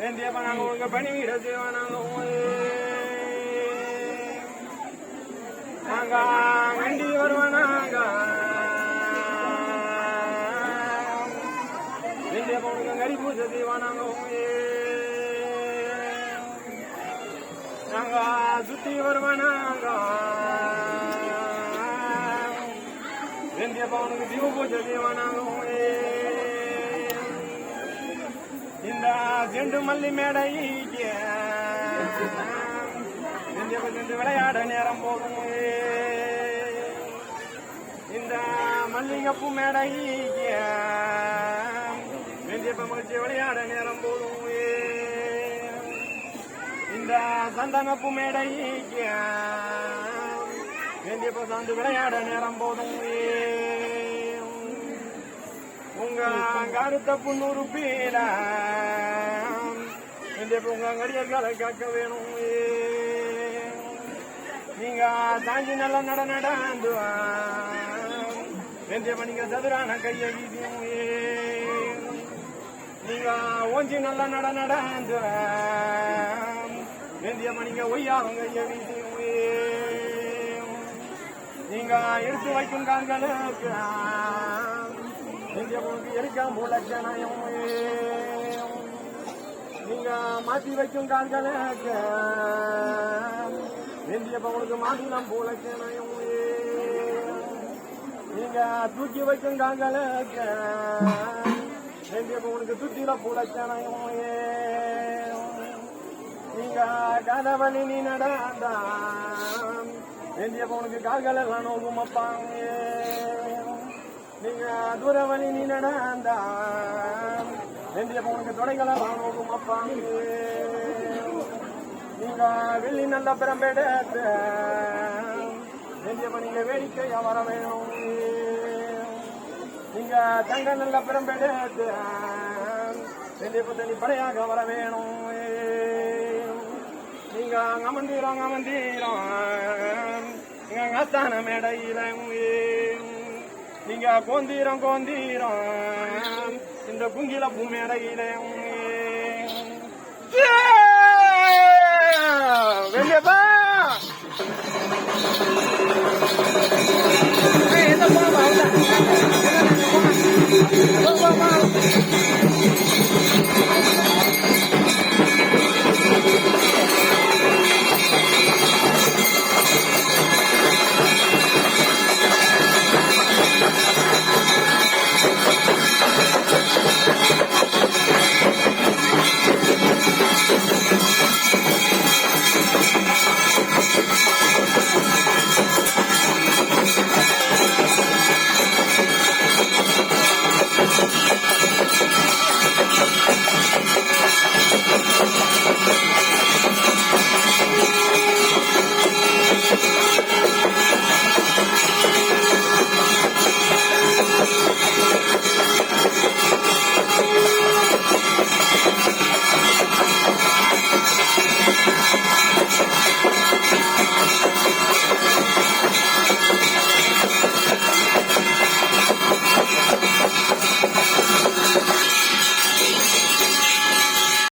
வேண்டியப்ப நாங்க உங்க பணி வீட செய்வோம் நாங்க வண்டி வருவோம் நாங்க வேண்டியப்ப உனக்கு கறி பூஜை செய்வோம் நாங்க சுத்தி வருவோம் நாங்க வேண்டியப்ப உனக்கு தீப பூஜை செய்வோம் இந்த செண்டு மல்லி மேடைக்கு சென்று விளையாட நேரம் போகும் இந்த மல்லிகப்பூ மேடைக்கு வெந்தியப்ப மகிழ்ச்சி விளையாட நேரம் போகும் இந்த சந்தனப்பூ மேடைக்கு வெந்தியப்ப சார்ந்து விளையாட நேரம் போதும் உங்க கருத்த புண்ணூறு பீட உங்க கடியர்களை காக்க வேணும் நீங்க தாங்கி நல்லா நடந்து வெந்தியப்ப நீங்க சதுரான கைய வீசியும் நீங்க ஓஞ்சி நல்லா நடந்து வெந்தியப்ப நீங்க ஒய்யாவும் கைய வீசியும் நீங்க எடுத்து வைக்கும் கால்களுக்கு வெந்தியப்பனுக்கு எரிக்காம லட்சணம் நீங்க மாற்றி வைக்கும் கால்களுக்கு வெந்தியப்பனுக்கு மாநிலம் லட்சணம் நீங்க தூக்கி வைக்கும் கால்களுக்கு வெந்தியப்பனுக்கு துத்திர லட்சணம் நீங்க கதவழி நீ நடந்தா வெந்தியப்பனுக்கு கால்கள் எல்லாம் நோக்கும் அப்பாங்க நீங்க தூரவழி நீ நடந்தா வெந்தியப்பனுக்கு தொடைகள் எல்லாம் நோக்கும் அப்பாங்க நீங்க வெள்ளி நல்ல பிரம்பெடுத்து வெந்தியப்ப நீங்க வேடிக்கையா வர வேணும் நீங்க தங்க நல்ல பிரம்பெடுத்து வெந்தியப்ப தனி படையாக வர வேணும் நீங்க அமர்ந்தீரம் எங்க அத்தான மேடையில நீங்க கோந்தீரம் இந்த குங்கில பூ மேடையில வெளியப்பா என்ன போமா